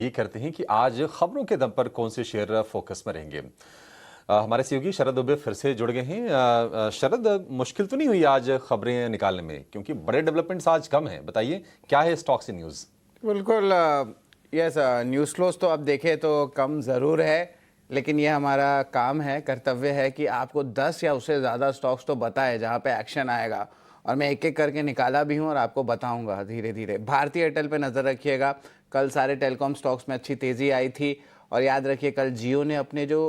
ये करते हैं कि आज खबरों के दम पर कौन से शेयर फोकस में रहेंगे। हमारे सहयोगी शरद दुबे फिर से जुड़ गए हैं। शरद, मुश्किल तो नहीं हुई आज खबरें निकालने में, क्योंकि बड़े डेवलपमेंट्स आज कम हैं। बताइए क्या है स्टॉक्स की न्यूज़। बिल्कुल। यस, न्यूज़ फ्लोज तो अब देखें तो कम ज़रूर है, लेकिन ये हमारा काम है, कर्तव्य है कि आपको 10 या उससे ज़्यादा स्टॉक्स तो बताए जहाँ पे एक्शन आएगा। और मैं एक एक करके निकाला भी हूँ और आपको बताऊंगा धीरे धीरे। भारतीय एयरटेल पे नज़र रखिएगा। कल सारे टेलीकॉम स्टॉक्स में अच्छी तेज़ी आई थी। और याद रखिए, कल जियो ने अपने जो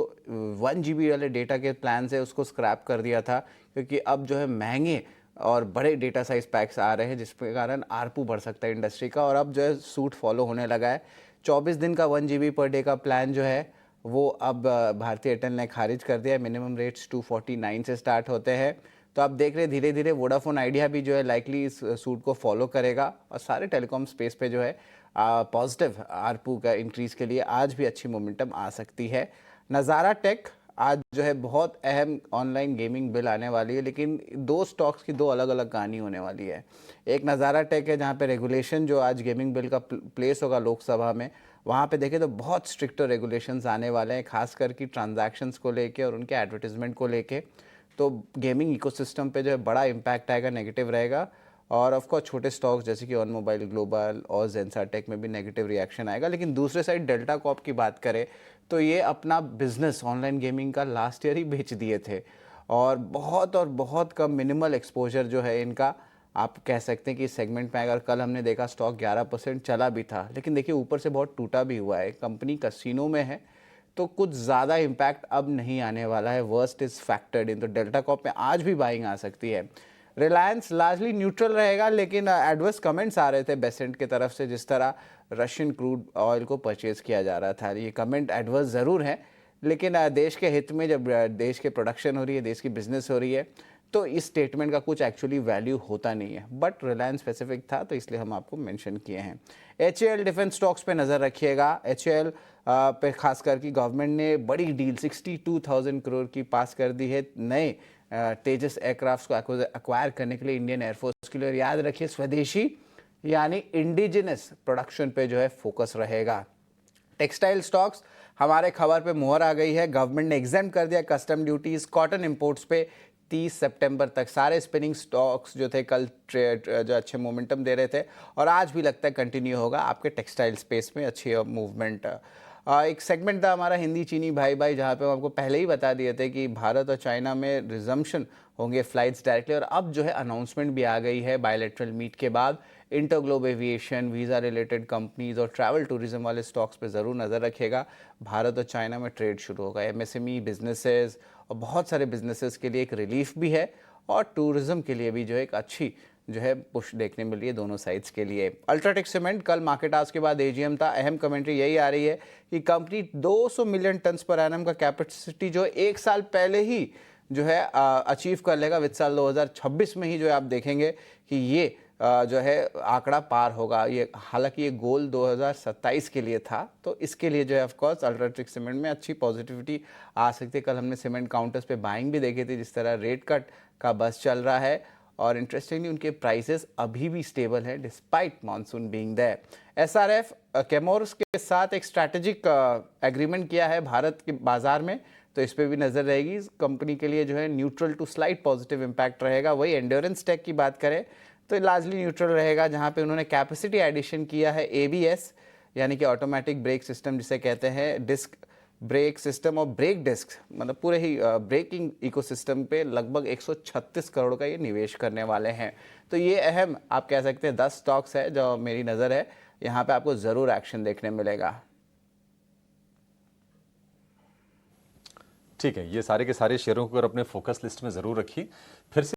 1 GB वाले डेटा के प्लान है उसको स्क्रैप कर दिया था, क्योंकि अब जो है महंगे और बड़े डेटा साइज पैक्स आ रहे हैं, जिसके कारण आरपू बढ़ सकता है इंडस्ट्री का। और अब जो है सूट फॉलो होने लगा है। 24 दिन का 1 GB पर डे का प्लान जो है वो अब भारतीय एयरटेल ने खारिज कर दिया है। मिनिमम रेट्स 249 से स्टार्ट होते हैं। तो आप देख रहे हैं धीरे धीरे वोडाफोन आइडिया भी जो है लाइकली इस सूट को फॉलो करेगा। और सारे टेलीकॉम स्पेस पे जो है पॉजिटिव आरपू का इंक्रीज के लिए आज भी अच्छी मोमेंटम आ सकती है। नज़ारा टेक आज जो है बहुत अहम ऑनलाइन गेमिंग बिल आने वाली है, लेकिन दो स्टॉक्स की दो अलग अलग कहानी होने वाली है। एक नज़ारा टेक है जहाँ पे रेगुलेशन जो आज गेमिंग बिल का प्लेस होगा लोकसभा में, वहाँ पे देखें तो बहुत स्ट्रिक्ट रेगुलेशंस आने वाले हैं, खासकर की ट्रांजैक्शंस को लेके और उनके एडवर्टीजमेंट को लेके। तो गेमिंग इकोसिस्टम पे जो है बड़ा इम्पैक्ट आएगा, नेगेटिव रहेगा। और ऑफ कोर्स छोटे स्टॉक्स जैसे कि ऑन मोबाइल ग्लोबल और जेंसा टेक में भी नेगेटिव रिएक्शन आएगा। लेकिन दूसरे साइड डेल्टा कॉप की बात करें तो ये अपना बिजनेस ऑनलाइन गेमिंग का लास्ट ईयर ही बेच दिए थे। और बहुत कम मिनिमल एक्सपोजर जो है इनका, आप कह सकते हैं कि इस सेगमेंट में अगर कल हमने देखा स्टॉक 11% चला भी था, लेकिन देखिए ऊपर से बहुत टूटा भी हुआ है। कंपनी कसिनो में है तो कुछ ज़्यादा इम्पैक्ट अब नहीं आने वाला है। वर्स्ट इज फैक्टर्ड इन। तो डेल्टा कॉप में आज भी बाइंग आ सकती है। रिलायंस लार्जली न्यूट्रल रहेगा, लेकिन एडवर्स कमेंट्स आ रहे थे बेसेंट की तरफ से, जिस तरह रशियन क्रूड ऑयल को परचेज किया जा रहा था। ये कमेंट एडवर्स ज़रूर है, लेकिन देश के हित में जब देश के प्रोडक्शन हो रही है, देश की बिजनेस हो रही है, तो इस स्टेटमेंट का कुछ एक्चुअली वैल्यू होता नहीं है। बट रिलायंस स्पेसिफिक था तो इसलिए हम आपको मेंशन किए हैं। HAL डिफेंस स्टॉक्स पे नज़र रखिएगा। HAL पे खास करके गवर्नमेंट ने बड़ी डील 62,000 करोड़ की पास कर दी है नए तेजस एयरक्राफ्ट को एक्वायर करने के लिए इंडियन एयरफोर्स के लिए। और याद रखिए स्वदेशी यानी इंडिजिनस प्रोडक्शन पे जो है फोकस रहेगा। टेक्सटाइल स्टॉक्स, हमारे खबर पे मुहर आ गई है। गवर्नमेंट ने एग्जाम कर दिया कस्टम ड्यूटीज कॉटन इंपोर्ट्स पे 30 सितंबर तक। सारे स्पिनिंग स्टॉक्स जो थे कल जो अच्छे मोमेंटम दे रहे थे, और आज भी लगता है कंटिन्यू होगा आपके टेक्सटाइल स्पेस में अच्छी मूवमेंट। एक सेगमेंट था हमारा हिंदी चीनी भाई भाई, जहाँ पे हम आपको पहले ही बता दिए थे कि भारत और चाइना में रिजम्पशन होंगे फ्लाइट्स डायरेक्टली। और अब जो है अनाउंसमेंट भी आ गई है बायलैटरल मीट के बाद। InterGlobe aviation, visa related companies और ट्रैवल टूरिज्म वाले स्टॉक्स पे ज़रूर नज़र रखिएगा। भारत और चाइना में ट्रेड शुरू होगा। MSME बिजनेसेस और बहुत सारे बिजनेसेस के लिए एक रिलीफ भी है, और टूरिज्म के लिए भी जो है एक अच्छी जो है पुश देखने मिल रही है दोनों साइड्स के लिए। अल्ट्राटेक सीमेंट, कल मार्केट आज के बाद AGM था। अहम कमेंट्री यही आ रही है कि कंपनी 200 मिलियन टन पर एनम का कैपेसिटी जो एक साल पहले ही जो है अचीव कर लेगा। वित्त साल 2026 में ही जो है आप देखेंगे कि ये जो है आंकड़ा पार होगा। ये हालांकि ये गोल 2027 के लिए था, तो इसके लिए जो है ऑफ कोर्स अल्ट्राटेक सीमेंट में अच्छी पॉजिटिविटी आ सकती है। कल हमने सीमेंट काउंटर्स पे बाइंग भी देखी थी, जिस तरह रेट कट का बस चल रहा है। और इंटरेस्टिंगली उनके प्राइसेस अभी भी स्टेबल है despite monsoon being there. SRF कैमोर्स के साथ एक स्ट्रैटेजिक एग्रीमेंट किया है भारत के बाजार में, तो इस पर भी नज़र रहेगी। इस कंपनी के लिए जो है neutral to slight positive impact रहेगा। वही एंड्योरेंस टेक की बात करें तो लार्जली न्यूट्रल रहेगा, जहाँ पे उन्होंने कैपेसिटी एडिशन किया है। ABS यानी कि ऑटोमेटिक ब्रेक सिस्टम जिसे कहते हैं, डिस्क ब्रेक सिस्टम और ब्रेक डिस्क, मतलब पूरे ही ब्रेकिंग इकोसिस्टम पे लगभग 136 करोड़ का ये निवेश करने वाले हैं। तो ये अहम आप कह सकते हैं 10 स्टॉक्स है जो मेरी नज़र है, यहाँ पे आपको ज़रूर एक्शन देखने मिलेगा। ठीक है, ये सारे के सारे शेयरों को अगर अपने फोकस लिस्ट में जरूर रखिए। फिर से